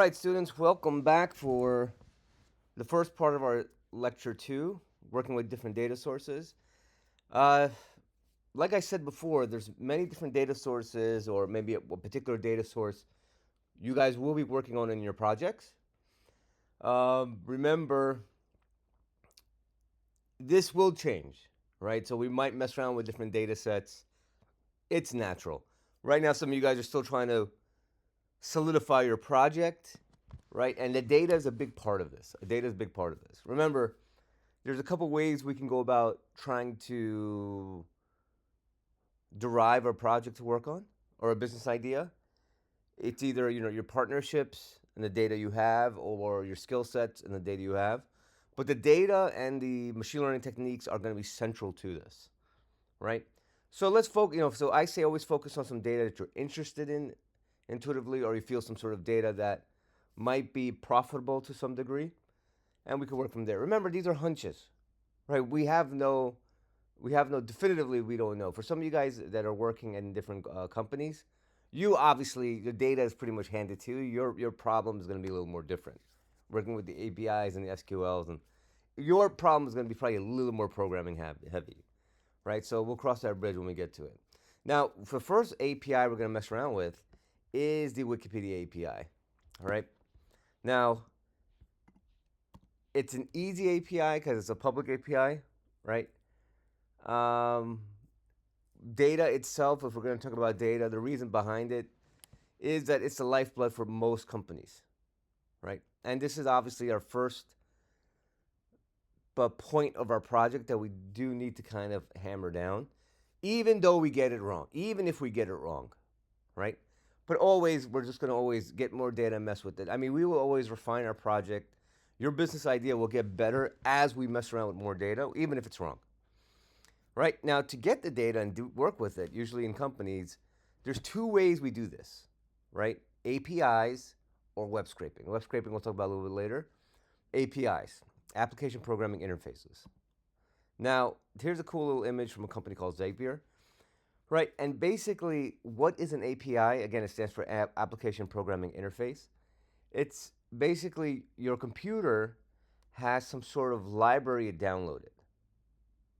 All right, students, welcome back for the first part of our lecture two, working with different data sources. Uh, like I said before, there's many different data sources, or maybe a particular data source you guys will be working on in your projects. Remember, this will change, right? So we might mess around with different data sets. It's natural. Right now, some of you guys are still trying to solidify your project, right? And the data is a big part of this. Data is a big part of this. Remember, there's a couple ways we can go about trying to derive a project to work on or a business idea. It's either your partnerships and the data you have, or your skill sets and the data you have. But the data and the machine learning techniques are going to be central to this, right? So let's focus. So I say always focus on some data that you're interested in intuitively, or you feel some sort of data that might be profitable to some degree, and we can work from there. Remember, these are hunches, right? We have no definitively, we don't know. For some of you guys that are working in different companies, you obviously, the data is pretty much handed to you. Your problem is going to be a little more different. Working with the APIs and the SQLs, and your problem is going to be probably a little more programming heavy, right? So we'll cross that bridge when we get to it. Now, the first API we're going to mess around with is the Wikipedia API. All right. Now, it's an easy API because it's a public API, right? Um, Data itself, if we're going to talk about data, the reason behind it is that it's the lifeblood for most companies, right? And this is obviously our first point of our project that we do need to kind of hammer down, even though we get it wrong, even if we get it wrong, right? But always, we're just going to always get more data and mess with it. I mean, we will always refine our project. Your business idea will get better as we mess around with more data, even if it's wrong. Right? Now, to get the data and work with it, usually in companies, there's two ways we do this, right? APIs or web scraping. Web scraping we'll talk about a little bit later. APIs, application programming interfaces. Now, here's a cool little image from a company called Zapier, right? And basically, what is an API? Again, it stands for application programming interface. It's basically your computer has some sort of library downloaded,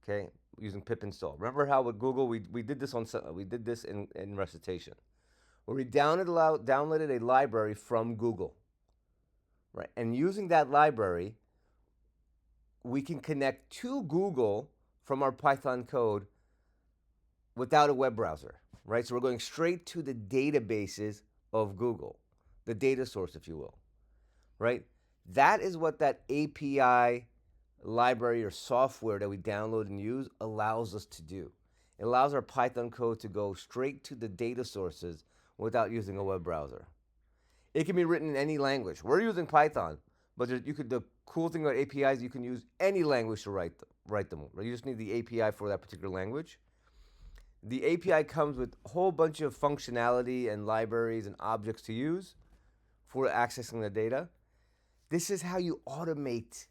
okay, using pip install. Remember how with Google we did this in recitation, where we downloaded a library from Google, right? And using that library, we can connect to Google from our Python code without a web browser, right? So we're going straight to the databases of Google, the data source, if you will, right? That is what that API library or software that we download and use allows us to do. It allows our Python code to go straight to the data sources without using a web browser. It can be written in any language. We're using Python, but the cool thing about APIs, you can use any language to write them. You just need the API for that particular language. The API comes with a whole bunch of functionality and libraries and objects to use for accessing the data. This is how you automate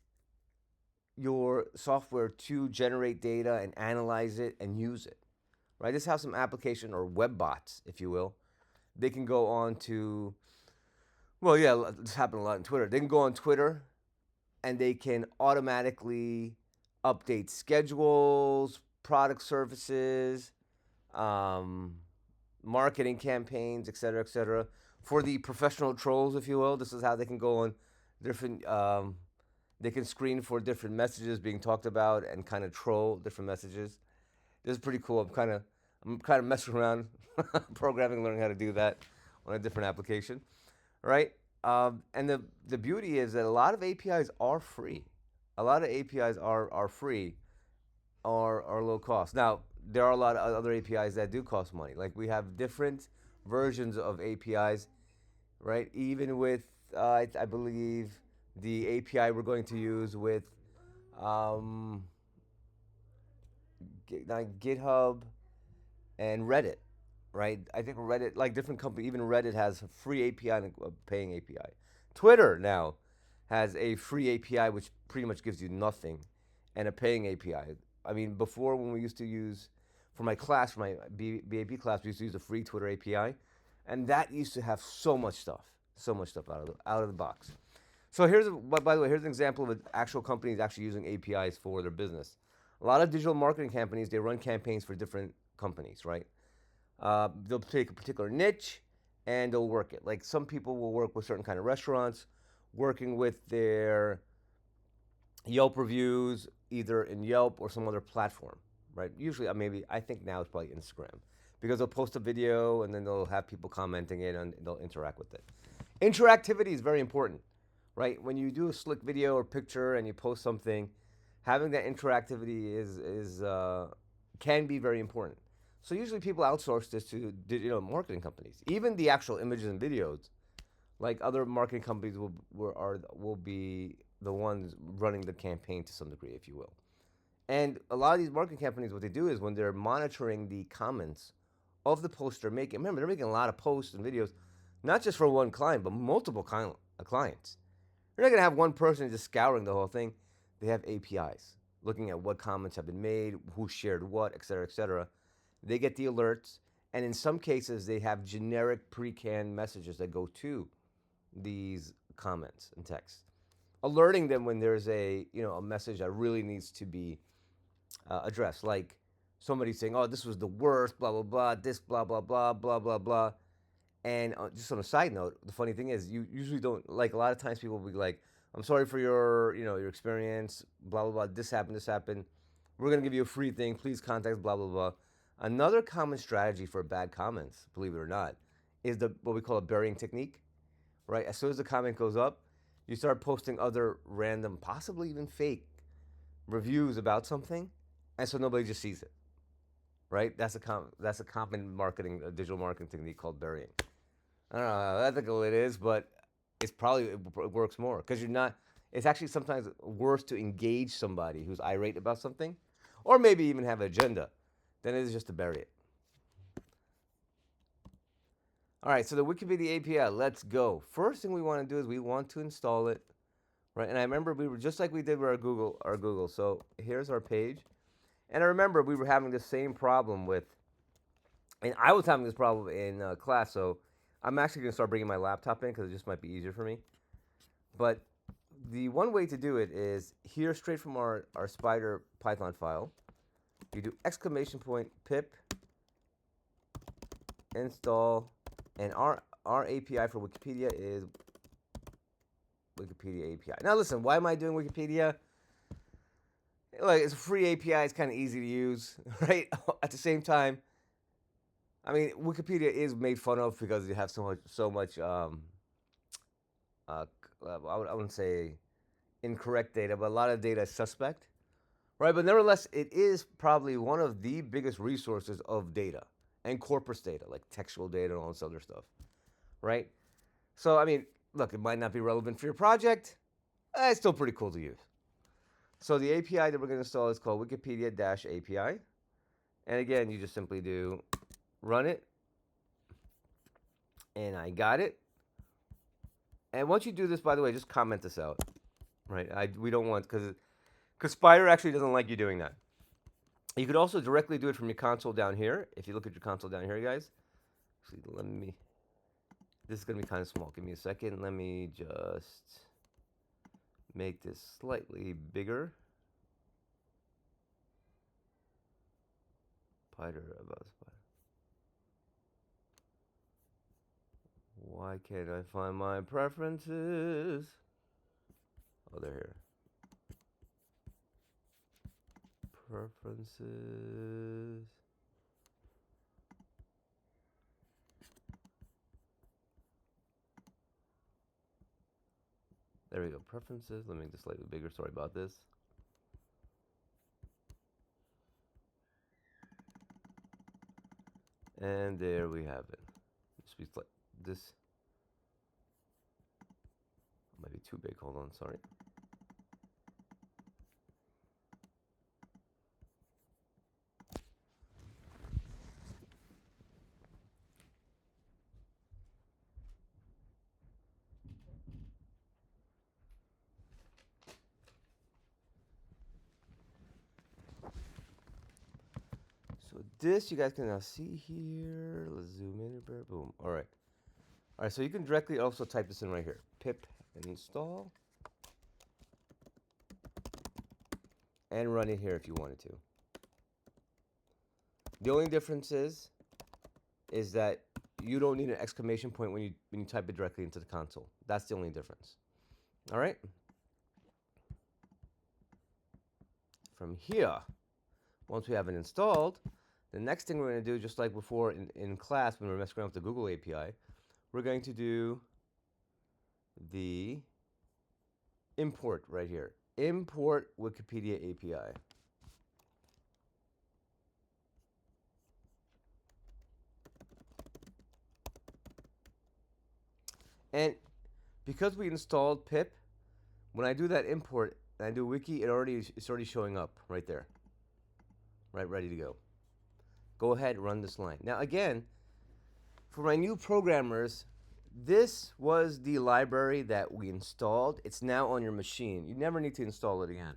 your software to generate data and analyze it and use it, right? This is how some application or web bots, if you will, they can go on to, well, yeah, this happened a lot on Twitter. They can go on Twitter and they can automatically update schedules, product services, marketing campaigns, et cetera, for the professional trolls, if you will. This is how they can go on different, they can screen for different messages being talked about and kind of troll different messages. This is pretty cool. I'm kind of messing around, programming, learning how to do that on a different application, right? And the beauty is that a lot of APIs are free. A lot of APIs are free or are low cost. Now, there are a lot of other APIs that do cost money. Like we have different versions of APIs, right? Even with, I believe, the API we're going to use with um, GitHub and Reddit, right? I think Reddit, like different company, even Reddit has a free API and a paying API. Twitter now has a free API which pretty much gives you nothing, and a paying API. I mean, before when we used to use for my class, for my BAB class, we used to use a free Twitter API, and that used to have so much stuff, So much stuff out of the box. So by the way, here's an example of an actual companies actually using APIs for their business. A lot of digital marketing companies, they run campaigns for different companies, right? They'll take a particular niche and they'll work it. Like some people will work with certain kind of restaurants, working with their Yelp reviews, either in Yelp or some other platform, right? Usually, maybe I think now it's probably Instagram because they'll post a video and then they'll have people commenting it and they'll interact with it. Interactivity is very important, right? When you do a slick video or picture and you post something, having that interactivity is can be very important. So usually people outsource this to marketing companies. Even the actual images and videos, like other marketing companies will be the ones running the campaign to some degree, if you will. And a lot of these marketing companies, what they do is when they're monitoring the comments of the posts they're making, remember they're making a lot of posts and videos, not just for one client, but multiple clients. You're not gonna have one person just scouring the whole thing. They have APIs looking at what comments have been made, who shared what, et cetera, et cetera. They get the alerts, and in some cases, they have generic pre-canned messages that go to these comments and text, alerting them when there's a message that really needs to be addressed, like somebody saying, "Oh, this was the worst," blah blah blah, this blah blah blah blah blah blah. And just on a side note, the funny thing is, you usually don't like a lot of times people will be like, "I'm sorry for your experience, blah blah blah. This happened, this happened. We're gonna give you a free thing. Please contact blah blah blah." Another common strategy for bad comments, believe it or not, is the what we call a burying technique. Right, as soon as the comment goes up, you start posting other random, possibly even fake reviews about something, and so nobody just sees it. Right, that's a common marketing, digital marketing technique called burying. I don't know how ethical it is, but it works more because you're not. It's actually sometimes worse to engage somebody who's irate about something, or maybe even have an agenda, than it is just to bury it. All right, so the Wikipedia API, let's go. First thing we want to do is we want to install it, right? And I remember we were just like we did with our Google. So here's our page, and I remember we were having the same problem with, and I was having this problem in class. So I'm actually gonna start bringing my laptop in because it just might be easier for me. But the one way to do it is here, straight from our Spider Python file. You do !pip install, and our API for Wikipedia is Wikipedia API. Now listen, why am I doing Wikipedia? Like, it's a free API, it's kind of easy to use, right? At the same time, I mean, Wikipedia is made fun of because you have so much. I wouldn't say incorrect data, but a lot of data is suspect, right? But nevertheless, it is probably one of the biggest resources of data and corpus data, like textual data and all this other stuff, right? So, I mean, look, it might not be relevant for your project. It's still pretty cool to use. So the API that we're going to install is called Wikipedia-API. And again, you just simply do run it. And I got it. And once you do this, by the way, just comment this out, right? We don't want, because Spider actually doesn't like you doing that. You could also directly do it from your console down here. If you look at your console down here, guys. Actually, this is going to be kind of small. Give me a second. Let me just make this slightly bigger. Spider about Spider. Why can't I find my preferences? Oh, they're here. Preferences. There we go. Preferences. Let me make this slightly bigger. Sorry about this. And there we have it. This might be too big. Hold on. Sorry. So this you guys can now see here. Let's zoom in a bit. Boom. All right. All right, so you can directly also type this in right here. Pip install and run it here if you wanted to. The only difference is that you don't need an exclamation point when you type it directly into the console. That's the only difference. All right. From here, once we have it installed, the next thing we're going to do, just like before in class when we were messing around with the Google API, we're going to do the import right here. Import Wikipedia API. And because we installed pip, when I do that import and I do wiki, it's already showing up right there. Right, ready to go. Go ahead, run this line. Now again, for my new programmers, this was the library that we installed. It's now on your machine. You never need to install it again.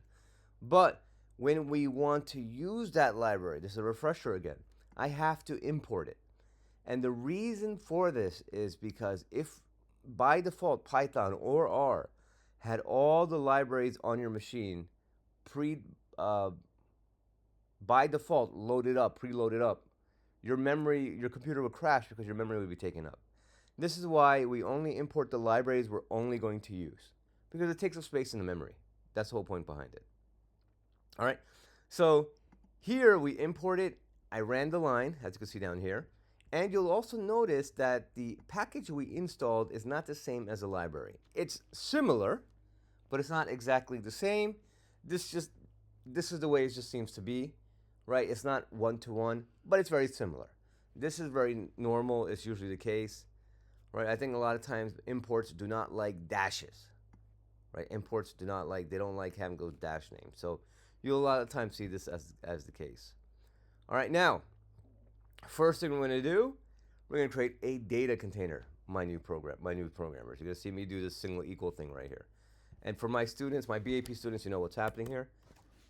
But when we want to use that library, this is a refresher again, I have to import it. And the reason for this is because if by default Python or R had all the libraries on your machine by default loaded up, preloaded up, your computer would crash because your memory would be taken up. This is why we only import the libraries we're only going to use, because it takes up space in the memory. That's the whole point behind it. All right, so here we import it. I ran the line, as you can see down here, and you'll also notice that the package we installed is not the same as the library. It's similar, but it's not exactly the same. This is the way it just seems to be, right? It's not one-to-one, but it's very similar. This is very normal. It's usually the case, right? I think a lot of times imports do not like dashes, right? Imports they don't like having those dash names. So you'll a lot of times see this as the case. All right, now, first thing we're going to do, we're going to create a data container, my new programmers. You're going to see me do this single equal thing right here. And for my students, my BAP students, you know what's happening here,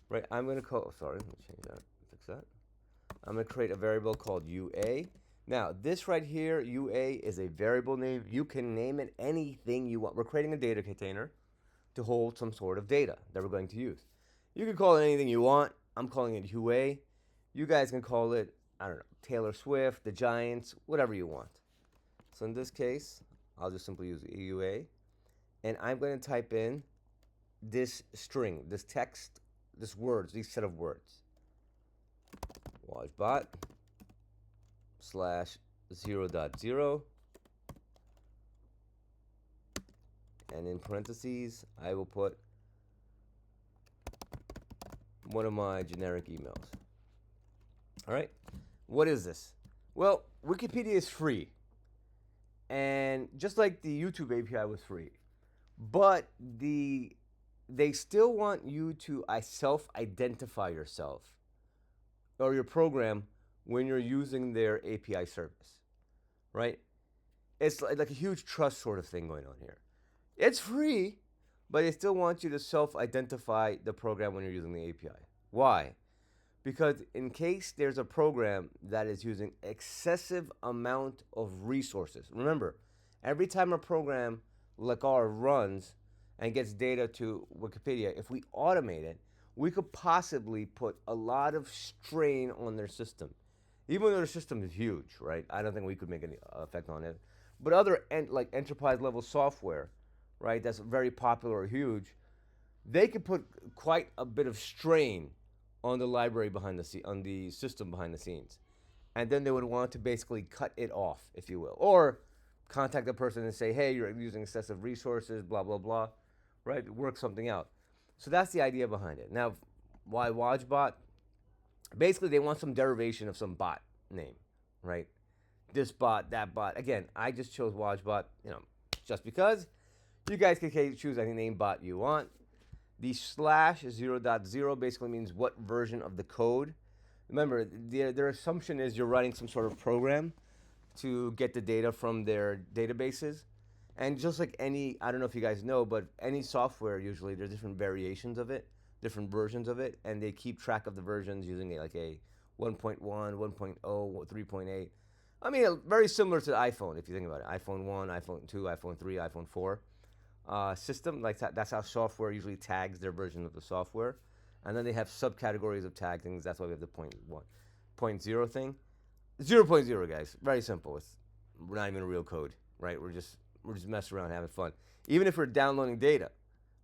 right? I'm going to let me change that, fix that. I'm going to create a variable called UA. Now, this right here, UA, is a variable name. You can name it anything you want. We're creating a data container to hold some sort of data that we're going to use. You can call it anything you want. I'm calling it UA. You guys can call it, I don't know, Taylor Swift, the Giants, whatever you want. So in this case, I'll just simply use UA. And I'm going to type in this string, this text, these set of words. Wajbot /0.0. And in parentheses, I will put one of my generic emails. All right, what is this? Well, Wikipedia is free. And just like the YouTube API was free, but they still want you to self-identify yourself or your program when you're using their API service, right? It's like a huge trust sort of thing going on here. It's free, but they still want you to self-identify the program when you're using the API. Why? Because in case there's a program that is using excessive amount of resources. Remember, every time a program like ours runs and gets data to Wikipedia, if we automate it, we could possibly put a lot of strain on their system. Even though their system is huge, right? I don't think we could make any effect on it. But other like enterprise level software, right, that's very popular or huge, they could put quite a bit of strain on the library on the system behind the scenes. And then they would want to basically cut it off, if you will. Or contact the person and say, hey, you're using excessive resources, blah, blah, blah, right? Work something out. So that's the idea behind it. Now, why Wajbot? Basically, they want some derivation of some bot name, right? This bot, that bot. Again, I just chose Wajbot, just because. You guys can choose any name bot you want. The /0.0 basically means what version of the code. Remember, their assumption is you're writing some sort of program to get the data from their databases. And just like I don't know if you guys know, but any software, usually there's different variations of it, different versions of it, and they keep track of the versions using like a 1.1, 1.0, 3.8. I mean, very similar to the iPhone if you think about it. iPhone 1, iPhone 2, iPhone 3, iPhone 4 system. Like that's how software usually tags their version of the software. And then they have subcategories of tag things. That's why we have the point zero thing. 0.0, guys. Very simple. We're not even real code, right? We're just messing around having fun. Even if we're downloading data,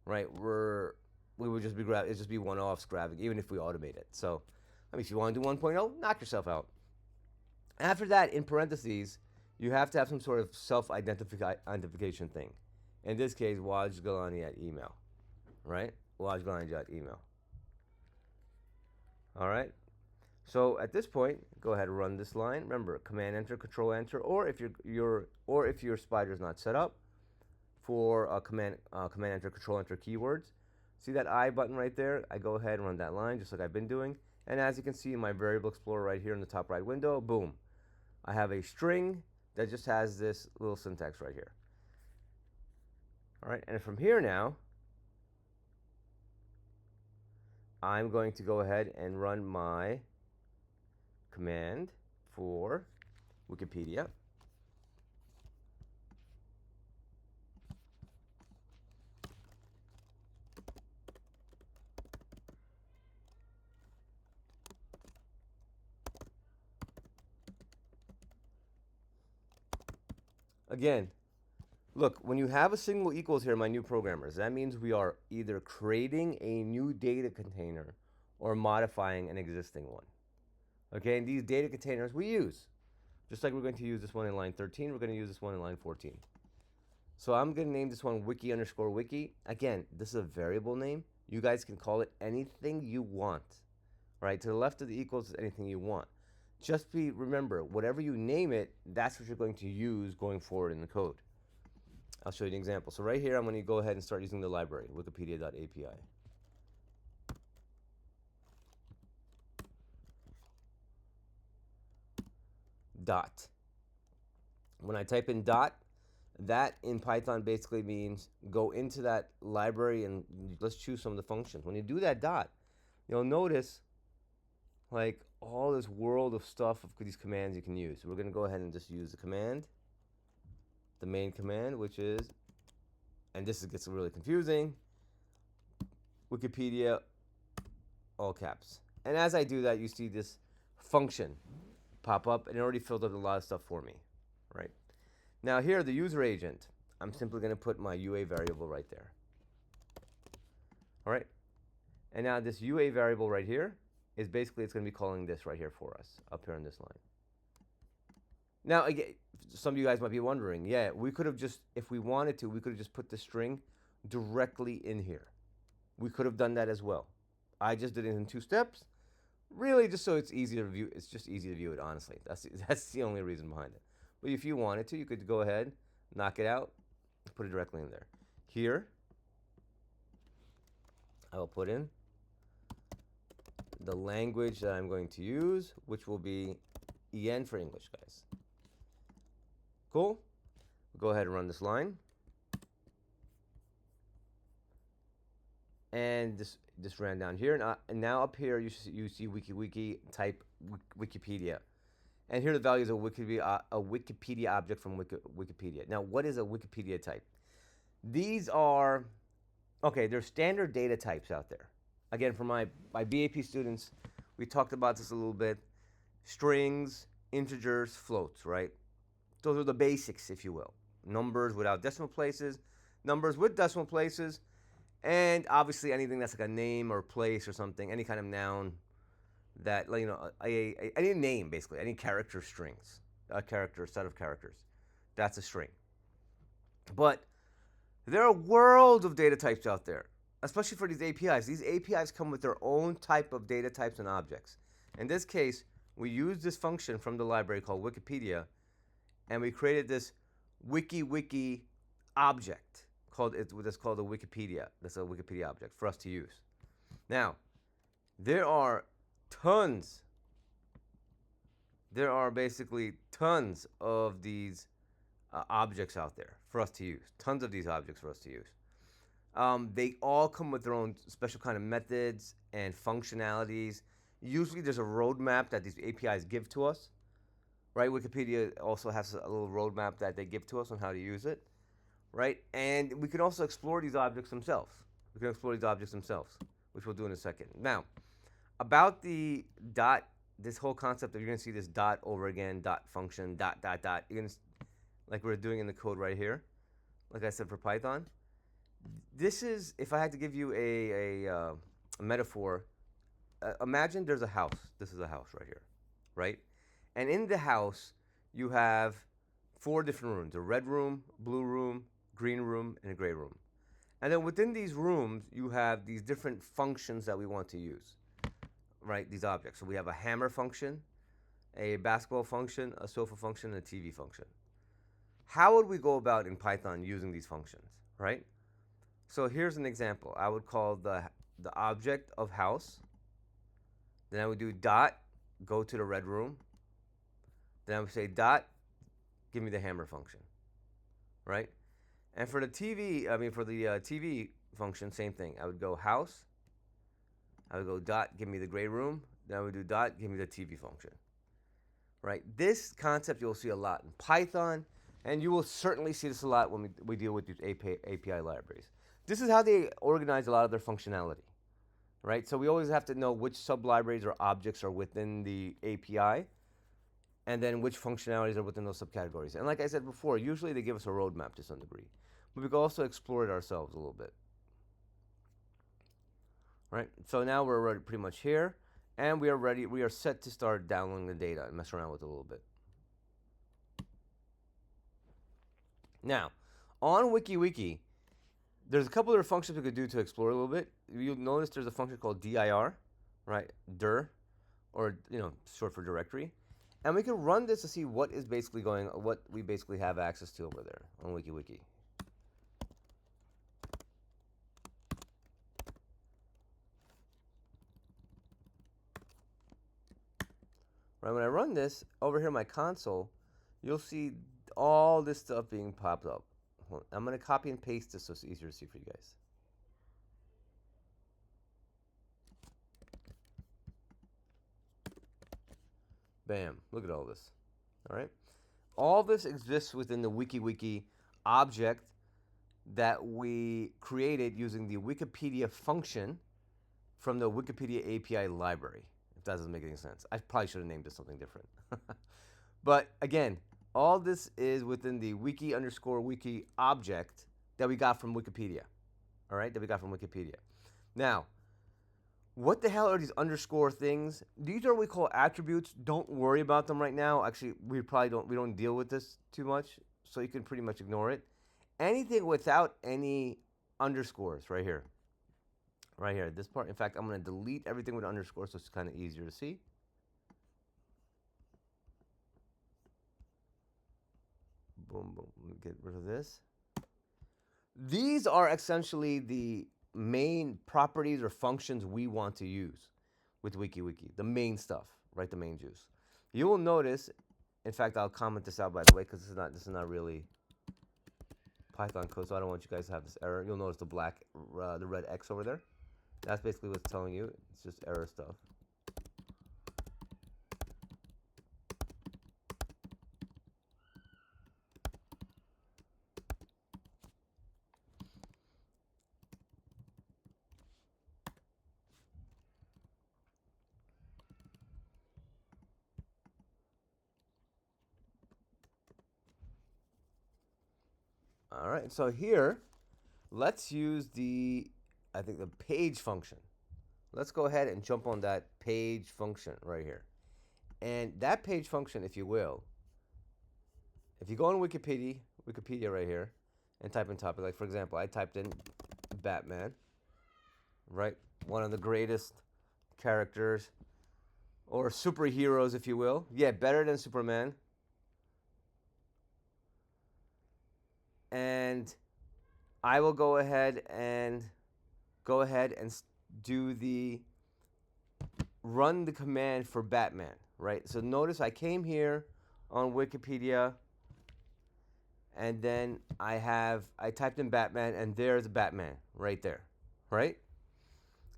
right? We would just be it'd just be one-offs grabbing, even if we automate it. So, I mean, if you want to do 1.0, knock yourself out. After that, in parentheses, you have to have some sort of self-identification thing. In this case, Waj Galani at email, right? Waj Galani at email. All right. So at this point, go ahead and run this line. Remember, Command Enter, Control Enter, or if your spider is not set up for Command Enter, Control Enter keywords. See that I button right there? I go ahead and run that line just like I've been doing. And as you can see in my Variable Explorer right here in the top right window, boom, I have a string that just has this little syntax right here. All right, and from here now, I'm going to go ahead and run my command for Wikipedia. Again, look, when you have a single equals here, my new programmers, that means we are either creating a new data container or modifying an existing one. Okay, and these data containers we use. Just like we're going to use this one in line 13, we're going to use this one in line 14. So I'm going to name this one wiki_wiki. Again, this is a variable name. You guys can call it anything you want. Right, to the left of the equals is anything you want. Just remember, whatever you name it, that's what you're going to use going forward in the code. I'll show you an example. So right here, I'm going to go ahead and start using the library, wikipedia.api. Dot. When I type in dot, that in Python basically means go into that library and let's choose some of the functions. When you do that dot, you'll notice like all this world of stuff of these commands you can use. So we're going to go ahead and just use the command, the main command, which is, and this gets really confusing, Wikipedia, all caps. And as I do that, you see this function pop up, and it already filled up a lot of stuff for me, right? Now here, the user agent, I'm simply going to put my UA variable right there. All right? And now this UA variable right here is basically, it's going to be calling this right here for us, up here on this line. Now, again, some of you guys might be wondering, yeah, we could have just, if we wanted to, we could have just put the string directly in here. We could have done that as well. I just did it in 2 steps, really just so it's easier to view. It's just easy to view it, honestly. That's the only reason behind it. But if you wanted to, you could go ahead, knock it out, put it directly in there. Here, I will put in the language that I'm going to use, which will be EN for English, guys. Cool? Go ahead and run this line. And this ran down here. And now up here, you see wiki, type Wikipedia. And here are the values of a Wikipedia object from Wikipedia. Now, what is a Wikipedia type? These are, okay, there's standard data types out there. Again, for my BAP students, we talked about this a little bit. Strings, integers, floats, right? Those are the basics, if you will. Numbers without decimal places, numbers with decimal places, and obviously anything that's like a name or place or something, any kind of noun that, you know, any name, basically, any character strings, a set of characters. That's a string. But there are worlds of data types out there, especially for these APIs. These APIs come with their own type of data types and objects. In this case, we use this function from the library called Wikipedia, and we created this wiki object that's called a Wikipedia. That's a Wikipedia object for us to use. Now, there are basically tons of these objects out there for us to use. Tons of these objects for us to use. They all come with their own special kind of methods and functionalities. Usually there's a roadmap that these APIs give to us, right? Wikipedia also has a little roadmap that they give to us on how to use it, right? And we can also explore these objects themselves. We can explore these objects themselves, which we'll do in a second. Now, about the dot, this whole concept of you're going to see this dot over again, dot function, dot, dot, dot. You're going to, like we're doing in the code right here, like I said for Python. This is, if I had to give you a metaphor, imagine there's a house. This is a house right here, right? And in the house, you have 4 different rooms: a red room, blue room, green room, and a gray room. And then within these rooms, you have these different functions that we want to use, right? These objects. So we have a hammer function, a basketball function, a sofa function, and a TV function. How would we go about in Python using these functions, right? So here's an example. I would call the object of house. Then I would do dot, go to the red room. Then I would say dot, give me the hammer function, right? And for the TV function, same thing. I would go house. I would go dot, give me the gray room. Then I would do dot, give me the TV function, right? This concept you'll see a lot in Python, and you will certainly see this a lot when we deal with these API libraries. This is how they organize a lot of their functionality, right? So we always have to know which sublibraries or objects are within the API, and then which functionalities are within those subcategories. And like I said before, usually they give us a roadmap to some degree, but we can also explore it ourselves a little bit. Right? So now we're already pretty much here, and we are ready. We are set to start downloading the data and mess around with it a little bit. Now, on WikiWiki, there's a couple other functions we could do to explore a little bit. You'll notice there's a function called dir, right? Dir, or short for directory. And we can run this to see what is basically what we basically have access to over there on WikiWiki. Right, when I run this, over here in my console, you'll see all this stuff being popped up. I'm going to copy and paste this so it's easier to see for you guys. Bam, look at all this. All right. All this exists within the WikiWiki object that we created using the Wikipedia function from the Wikipedia API library. If that doesn't make any sense. I probably should have named this something different. But again, all this is within the wiki_wiki object that we got from Wikipedia. All right, that we got from Wikipedia. Now, what the hell are these underscore things? These are what we call attributes. Don't worry about them right now. Actually, we don't deal with this too much, so you can pretty much ignore it. Anything without any underscores right here. Right here, this part. In fact, I'm going to delete everything with underscores so it's kind of easier to see. Boom, boom. Let me get rid of this. These are essentially the main properties or functions we want to use with WikiWiki. The main stuff, right? The main juice. You will notice, in fact, I'll comment this out by the way, because this is not really Python code, so I don't want you guys to have this error. You'll notice the red X over there. That's basically what it's telling you. It's just error stuff. All right, so here, let's use the page function. Let's go ahead and jump on that page function right here. And that page function, if you will, if you go on Wikipedia right here, and type in topic, like for example, I typed in Batman, right? One of the greatest characters, or superheroes, if you will. Yeah, better than Superman. And I will go ahead and do the run the command for Batman, right? So notice I came here on Wikipedia, and then I typed in Batman, and there's Batman right there, right?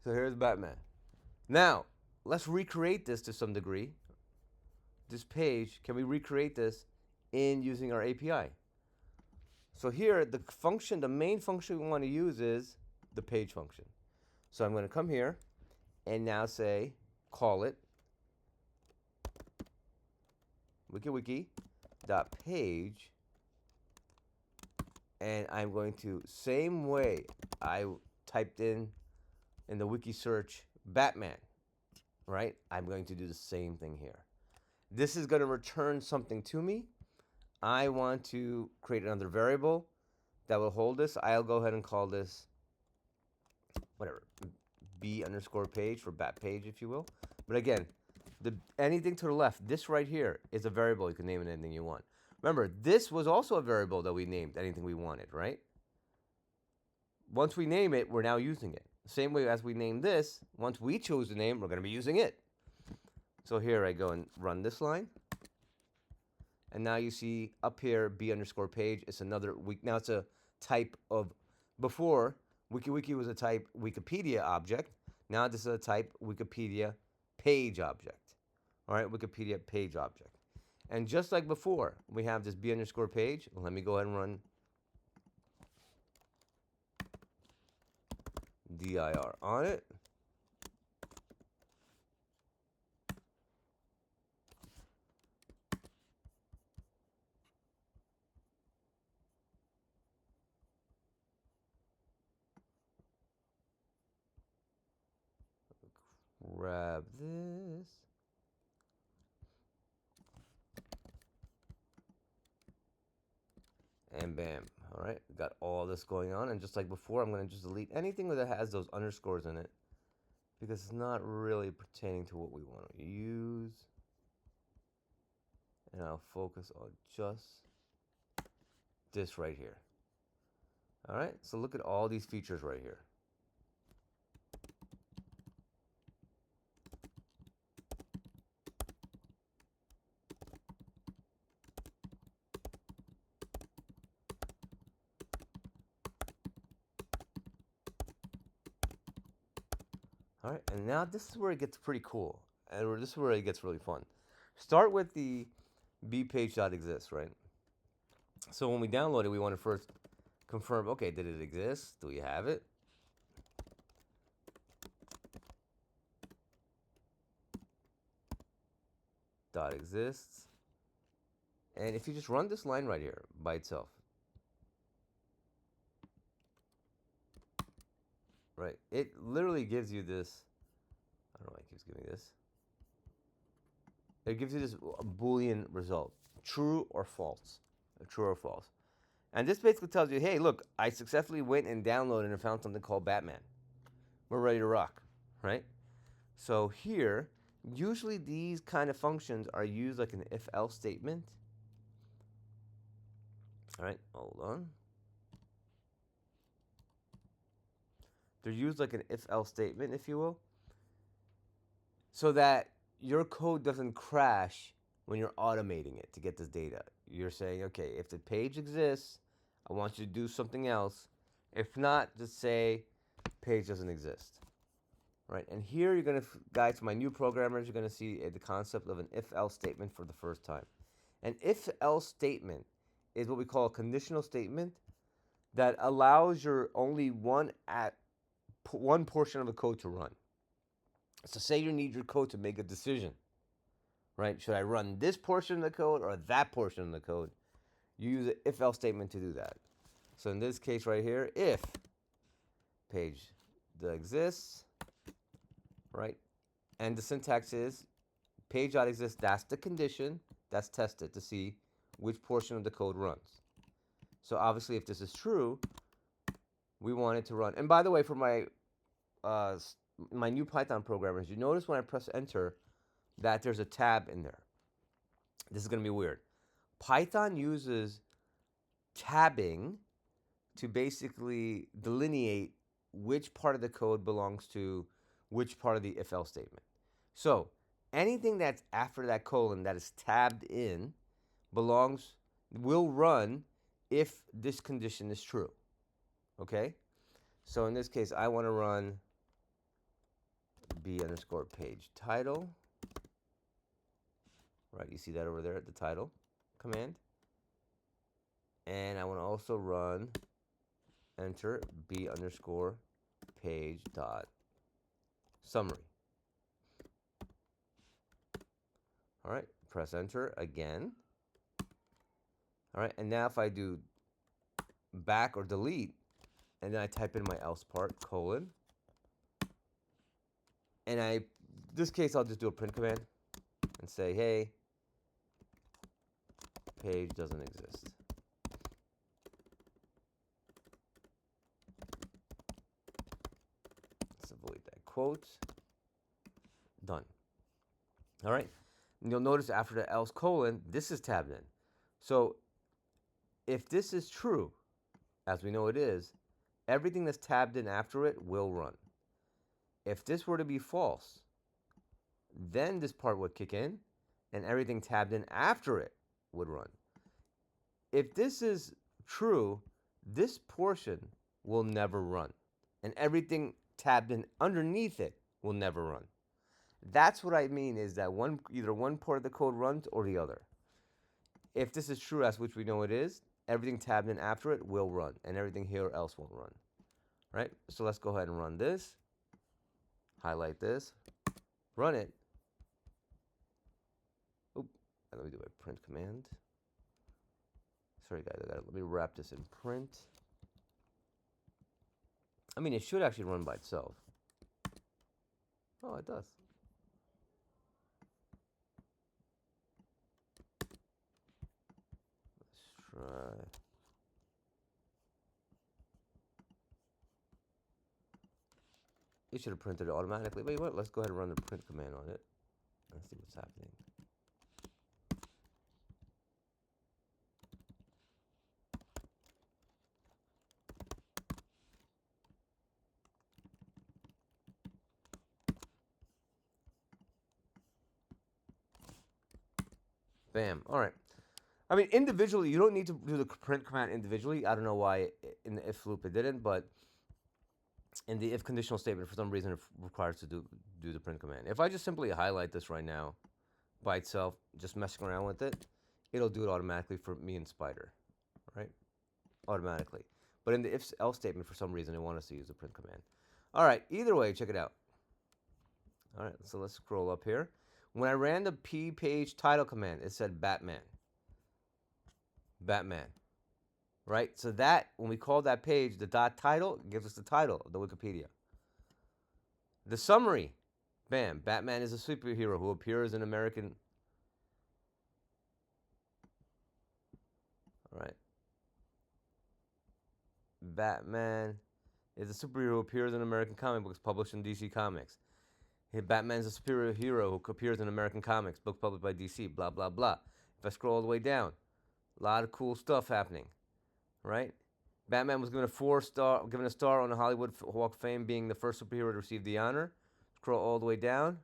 So here's Batman. Now, let's recreate this to some degree. this page, can we recreate this in using our API? So here, the function, the main function we want to use is the page function. So I'm going to come here and now say, call it wiki.page, and I'm going to, same way I typed in the wiki search Batman, right? I'm going to do the same thing here. This is going to return something to me. I want to create another variable that will hold this. I'll go ahead and call this, whatever, b_page for bat page, if you will. But again, anything to the left, this right here is a variable. You can name it anything you want. Remember, this was also a variable that we named anything we wanted, right? Once we name it, we're now using it. Same way as we name this, once we choose the name, we're going to be using it. So here I go and run this line. And now you see up here, b_page. It's another week. Now it's a type of, before, wiki was a type Wikipedia object. Now this is a type Wikipedia page object. All right, Wikipedia page object. And just like before, we have this b_page. Let me go ahead and run dir on it. Grab this. And bam. All right, got all this going on. And just like before, I'm going to just delete anything that has those underscores in it, because it's not really pertaining to what we want to use. And I'll focus on just this right here. All right, so look at all these features right here. All right, and now this is where it gets pretty cool, and this is where it gets really fun. Start with the bpage.exist, right? So when we download it, we want to first confirm, okay, did it exist? Do we have it? Dot exists. And if you just run this line right here by itself, right, it literally gives you this, I don't know why it keeps giving me this. It gives you this Boolean result, true or false, true or false. And this basically tells you, hey, look, I successfully went and downloaded and found something called Batman. We're ready to rock, right? So here, usually these kind of functions are used like an if-else statement. All right, hold on. They're used like an if-else statement, if you will, so that your code doesn't crash when you're automating it to get this data. You're saying, okay, if the page exists, I want you to do something else. If not, just say page doesn't exist. Right? And here you're going to, guys, for my new programmers, you're going to see the concept of an if-else statement for the first time. An if-else statement is what we call a conditional statement that allows your only one portion of the code to run. So say you need your code to make a decision, right? Should I run this portion of the code or that portion of the code? You use an if-else statement to do that. So in this case right here, if page exists, right? And the syntax is page.exists, that's the condition, that's tested to see which portion of the code runs. So obviously if this is true, we want it to run. And by the way, for my new Python programmers, you notice when I press enter that there's a tab in there. This is going to be weird. Python uses tabbing to basically delineate which part of the code belongs to which part of the if-else statement. So anything that's after that colon that is tabbed in will run if this condition is true. Okay? So in this case, I want to run b_page title. right? You see that over there at the title command. And I want to also run enter b underscore page dot summary. All right, press enter again. All right, and now if I do back or delete, and then I type in my else part, colon, and this case I'll just do a print command and say, hey, page doesn't exist. Let's avoid that quote. Done. All right. And you'll notice after the else colon, this is tabbed in. So if this is true, as we know it is, everything that's tabbed in after it will run. If this were to be false, then this part would kick in and everything tabbed in after it would run. If this is true, this portion will never run. And everything tabbed in underneath it will never run. That's what I mean is that either one part of the code runs or the other. If this is true, as which we know it is, everything tabbed in after it will run, and everything here else won't run. Right? So let's go ahead and run this. Highlight this. Run it. Oop. Let me do a print command. Sorry, guys. Let me wrap this in print. I mean, it should actually run by itself. Oh, it does. Let's try. It should have printed it automatically. But you know what? Let's go ahead and run the print command on it. Let's see what's happening. Bam. All right. I mean, individually, you don't need to do the print command individually. I don't know why in the if loop it didn't, but in the if conditional statement, for some reason, it requires to do the print command. If I just simply highlight this right now by itself, just messing around with it, it'll do it automatically for me and Spider, right? Automatically. But in the if else statement, for some reason, it wants us to use the print command. All right. Either way, check it out. All right. So let's scroll up here. When I ran the p page title command, it said Batman. Batman. Right? So that, when we call that page the dot title, it gives us the title of the Wikipedia. The summary. Bam. Batman is a superhero who appears in American. All right. Batman is a superhero who appears in American comic books published in DC Comics. Batman is a superior hero who appears in American comics, book published by DC, blah, blah, blah. If I scroll all the way down, a lot of cool stuff happening, right? Batman was given a star on the Hollywood Walk of Fame, being the first superhero to receive the honor. Scroll all the way down.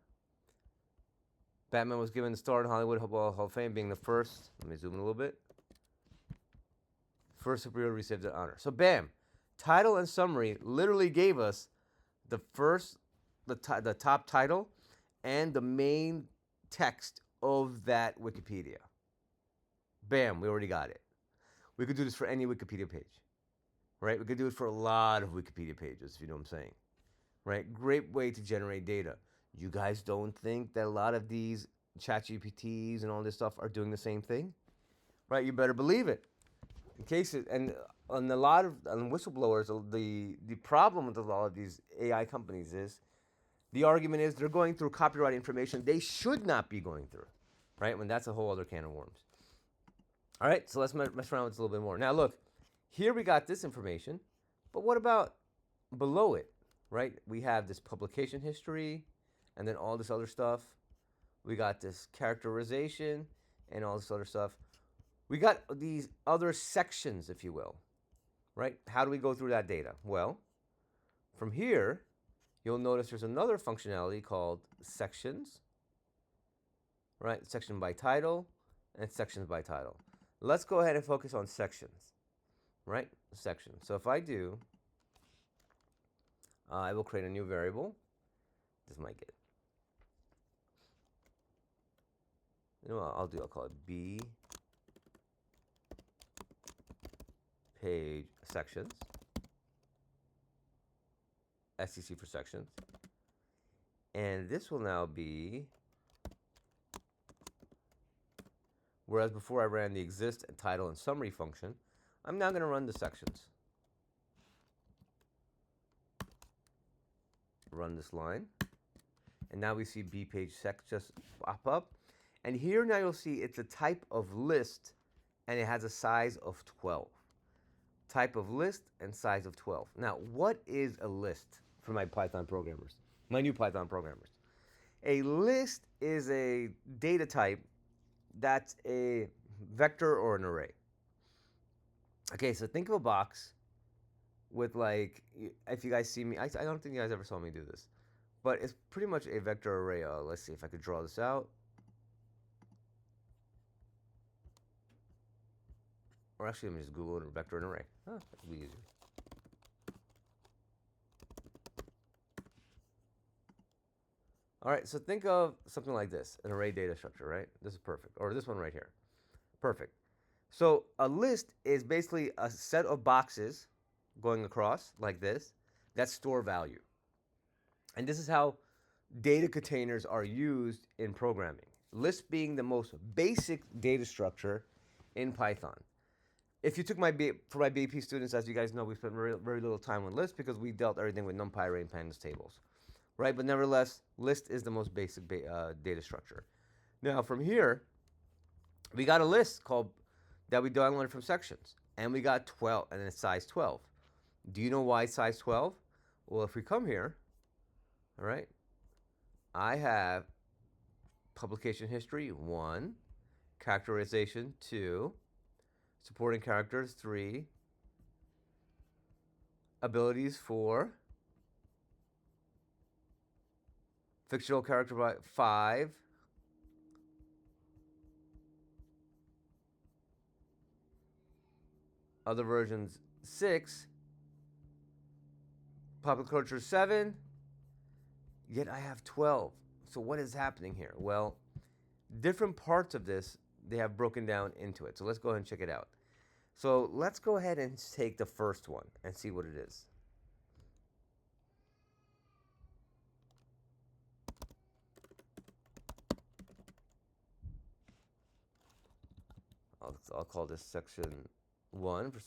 Batman was given the star on the Hollywood Hall of Fame, being the first. Let me zoom in a little bit. First superhero to receive the honor. So, bam, title and summary literally gave us the top title and the main text of that Wikipedia. Bam, we already got it. We could do this for any Wikipedia page, right? We could do it for a lot of Wikipedia pages, if you know what I'm saying, right? Great way to generate data. You guys don't think that a lot of these ChatGPTs and all this stuff are doing the same thing, right? You better believe it. In case it, and on a lot of whistleblowers, the problem with a lot of these AI companies is the argument is they're going through copyright information they should not be going through, right? When that's a whole other can of worms. All right, so let's mess around with this a little bit more. Now, look, here we got this information, but what about below it, right? We have this publication history and then all this other stuff. We got this characterization and all this other stuff. We got these other sections, if you will, right? How do we go through that data? Well, from here, you'll notice there's another functionality called sections, right? Section by title and sections by title. Let's go ahead and focus on sections, right? Sections. So if I do, I will create a new variable. This might get You know what I'll call it B page sections. SEC for sections. And this will now be, whereas before I ran the exist and title and summary function, I'm now going to run the sections. Run this line. And now we see B page sec just pop up. And here now you'll see it's a type of list and it has a size of 12. Type of list and size of 12. Now, what is a list for my Python programmers? My new Python programmers. A list is a data type that's a vector or an array. Okay, so think of a box with, like, if you guys see me, I don't think you guys ever saw me do this, but it's pretty much a vector array. Let's see if I could draw this out. Or actually, let me just Google it, vector and array. That would be easier. All right, so think of something like this, an array data structure, right? This is perfect. Or this one right here. Perfect. So a list is basically a set of boxes going across like this that store value. And this is how data containers are used in programming. List being the most basic data structure in Python. If you took for my BP students, as you guys know, we spent very little time on lists because we dealt everything with NumPy, array, and pandas tables, right? But nevertheless, list is the most basic data structure. Now, from here, we got a list that we downloaded from sections, and we got 12, and it's size 12. Do you know why it's size 12? Well, if we come here, all right, I have publication history 1, characterization 2, supporting characters 3, abilities 4, fictional character 5, other versions 6, public culture 7, yet I have 12. So what is happening here? Well, different parts of this, they have broken down into it. So let's go ahead and check it out. So let's go ahead and take the first one and see what it is. I'll call this section 1 for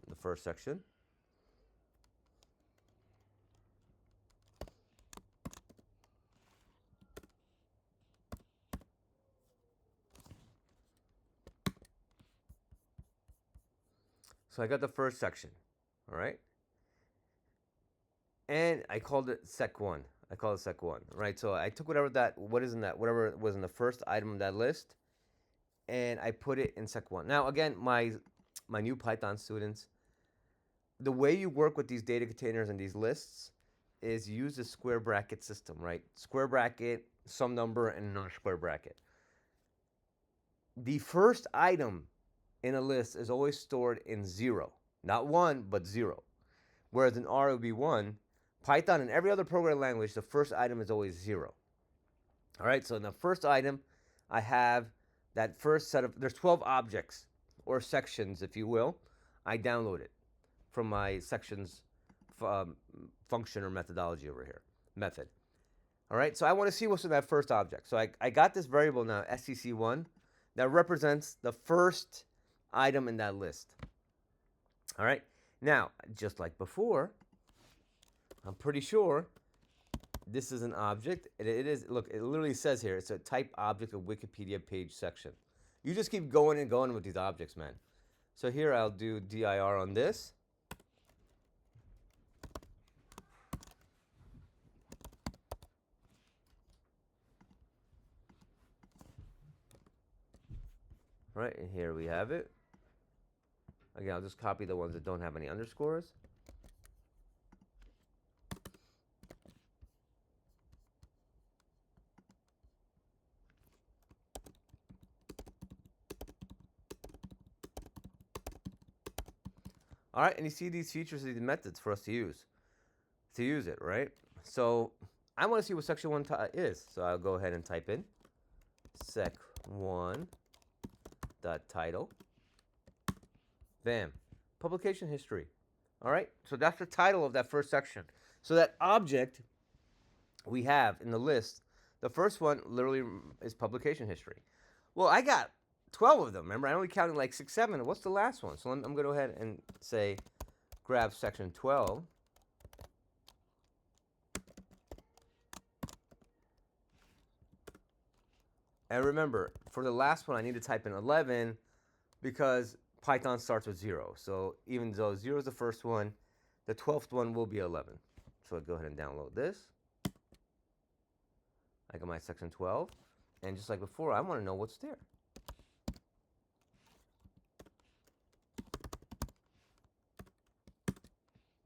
the first section. So I got the first section, all right? And I called it sec1. I call it sec1, right? So I took whatever was in the first item of that list, and I put it in sec1. Now, again, my new Python students, the way you work with these data containers and these lists is use the square bracket system, right? Square bracket, some number, and another square bracket. The first item in a list is always stored in 0. Not 1, but 0. Whereas in R it would be 1. Python and every other programming language, the first item is always 0. All right, so in the first item, I have that first set of, there's 12 objects, or sections, if you will. I download it from my sections function or methodology over here, method. All right, so I want to see what's in that first object. So I got this variable now, SCC1, that represents the first item in that list. All right, now, just like before, I'm pretty sure this is an object. It is, look, it literally says here, it's a type object of Wikipedia page section. You just keep going and going with these objects, man. So here I'll do dir on this. All right, and here we have it. Again, I'll just copy the ones that don't have any underscores. All right, and you see these features, these methods for us to use it, right? So I want to see what section 1 is. So I'll go ahead and type in sec 1 dot title. Bam. Publication history. All right? So that's the title of that first section. So that object we have in the list, the first one literally is publication history. Well, I got 12 of them. Remember, I only counted like 6, 7. What's the last one? So I'm going to go ahead and say grab section 12. And remember, for the last one, I need to type in 11 because Python starts with 0. So even though 0 is the first one, the 12th one will be 11. So I'll go ahead and download this. I got my section 12. And just like before, I want to know what's there.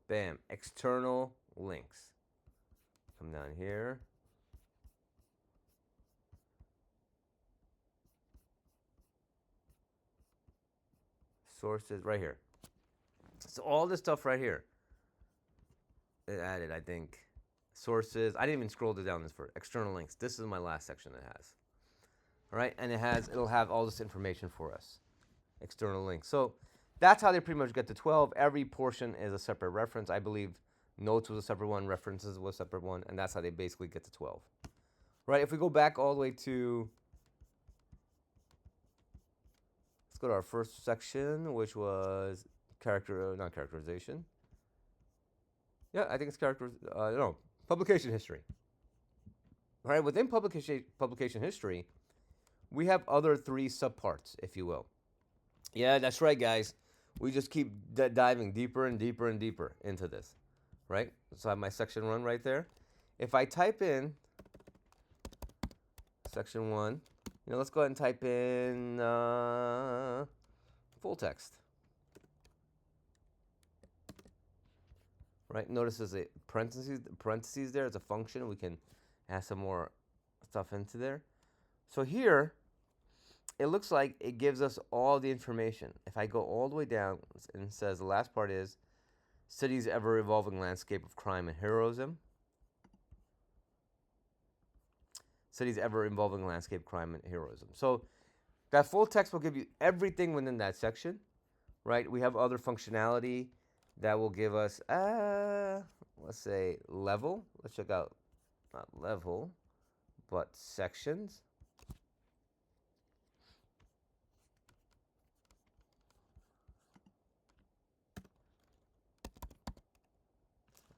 Bam. External links. Come down here. Sources right here. So all this stuff right here. It added, I think, sources. I didn't even scroll down this for external links. This is my last section it has. All right, and it'll have all this information for us. External links. So that's how they pretty much get to 12. Every portion is a separate reference. I believe notes was a separate one, references was a separate one, and that's how they basically get to 12. Right? If we go back all the way to, let's go to our first section, which was not characterization. Yeah, I think it's publication history. All right, within publication history, we have other 3 subparts, if you will. Yeah, that's right, guys. We just keep diving deeper and deeper and deeper into this, right? So I have my section 1 right there. If I type in section 1, let's go ahead and type in full text. Right? Notice there's a parentheses there. It's a function. We can add some more stuff into there. So here, it looks like it gives us all the information. If I go all the way down, and it says the last part is city's ever-evolving landscape of crime and heroism. City's ever-evolving landscape, crime, and heroism. So that full text will give you everything within that section, right? We have other functionality that will give us, let's say, level. Let's check out, not level, but sections.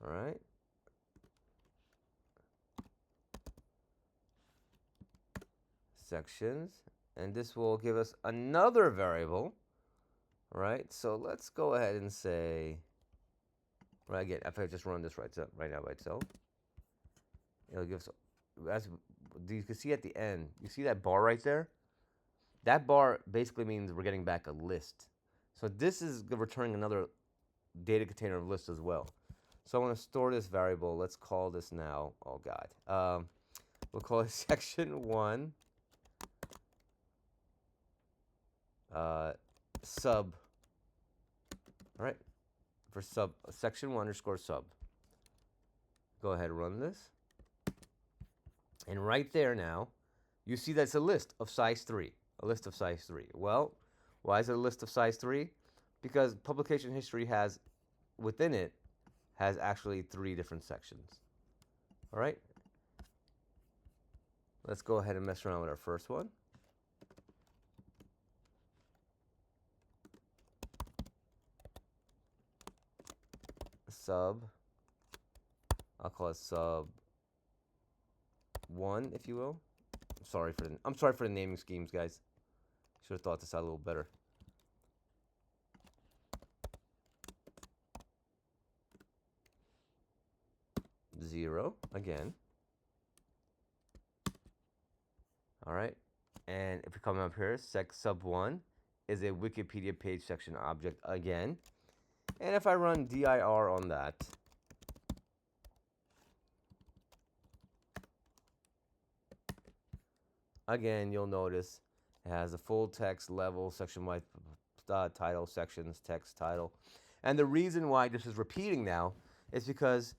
All right. Sections. And this will give us another variable, right? So let's go ahead and say, right, again, if I just run this right now by itself, it'll give us, as you can see at the end, you see that bar right there? That bar basically means we're getting back a list. So this is returning another data container of list as well. So I want to store this variable. Let's call this now, oh God. We'll call it section 1 sub. All right, for section 1 underscore sub. Go ahead and run this. And right there now, you see that's a list of size 3. A list of size 3. Well, why is it a list of size 3? Because publication history has, within it, has actually 3 different sections. All right? Let's go ahead and mess around with our first one. Sub. I'll call it sub 1, if you will. I'm sorry for the naming schemes, guys. Should have thought this out a little better. Zero again. All right, and if we come up here, sub 1 is a Wikipedia page section object again. And if I run dir on that, again, you'll notice it has a full text level, section-wide title, sections, text, title. And the reason why this is repeating now is because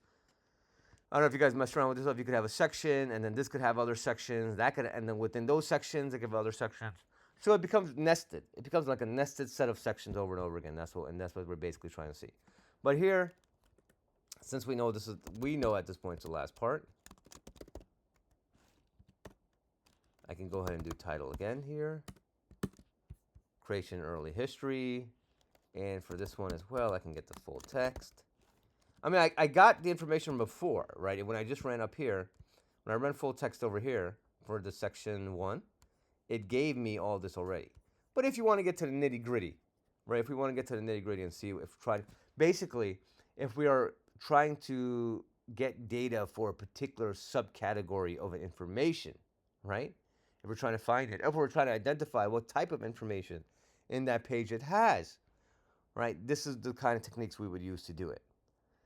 I don't know if you guys mess around with this stuff. You could have a section, and then this could have other sections. That could, and then within those sections, it could have other sections. So it becomes nested. It becomes like a nested set of sections over and over again. That's what we're basically trying to see. But here, since we know at this point it's the last part, I can go ahead and do title again here. Creation early history. And for this one as well, I can get the full text. I mean, I got the information before, right? And when I just ran up here, when I ran full text over here for the section 1, it gave me all this already. But if you want to get to the nitty gritty, right? If we want to get to the nitty gritty and see basically, if we are trying to get data for a particular subcategory of information, right? If we're trying to find it, if we're trying to identify what type of information in that page it has, right? This is the kind of techniques we would use to do it.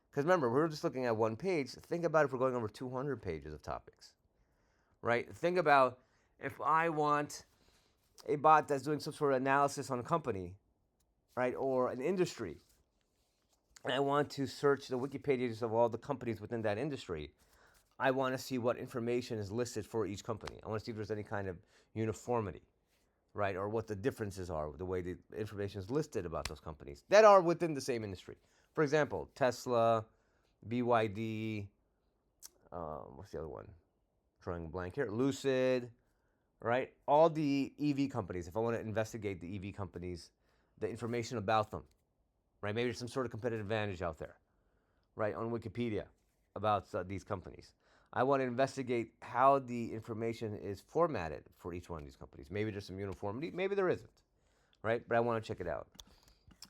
Because remember, we're just looking at one page. Think about if we're going over 200 pages of topics, right? Think about if I want a bot that's doing some sort of analysis on a company, right, or an industry, and I want to search the Wikipedias of all the companies within that industry. I want to see what information is listed for each company. I want to see if there's any kind of uniformity, right, or what the differences are with the way the information is listed about those companies that are within the same industry. For example, Tesla, BYD, what's the other one? Drawing a blank here. Lucid, right? All the EV companies. If I want to investigate the EV companies, the information about them, right? Maybe there's some sort of competitive advantage out there, right, on Wikipedia about these companies. I want to investigate how the information is formatted for each one of these companies. Maybe there's some uniformity, maybe there isn't, right? But I want to check it out.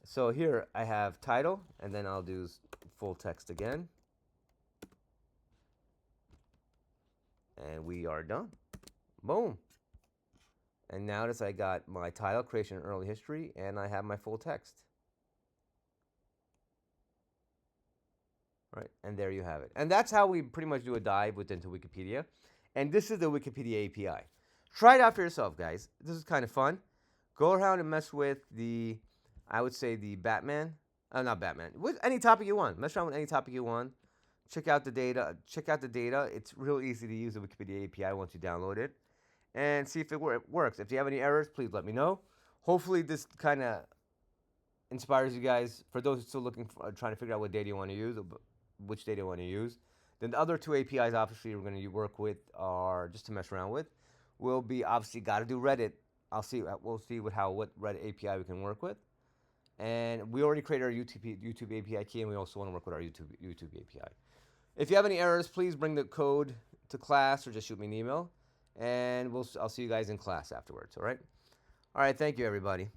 So here I have title, and then I'll do full text again. And we are done. Boom. And now notice I got my title, creation and early history, and I have my full text. Right, and there you have it. And that's how we pretty much do a dive into Wikipedia. And this is the Wikipedia API. Try it out for yourself, guys. This is kind of fun. Go around and mess with I would say the Batman. Not Batman. With any topic you want. Mess around with any topic you want. Check out the data. It's real easy to use the Wikipedia API once you download it. And see if it works. If you have any errors, please let me know. Hopefully this kind of inspires you guys. For those still trying to figure out what data you want to use, which data you want to use. Then the other two APIs, obviously, we're going to work with are just to mess around with. Will be obviously got to do Reddit. We'll see what Reddit API we can work with. And we already created our YouTube API key, and we also want to work with our YouTube API. If you have any errors, please bring the code to class or just shoot me an email. And I'll see you guys in class afterwards. All right. Thank you, everybody.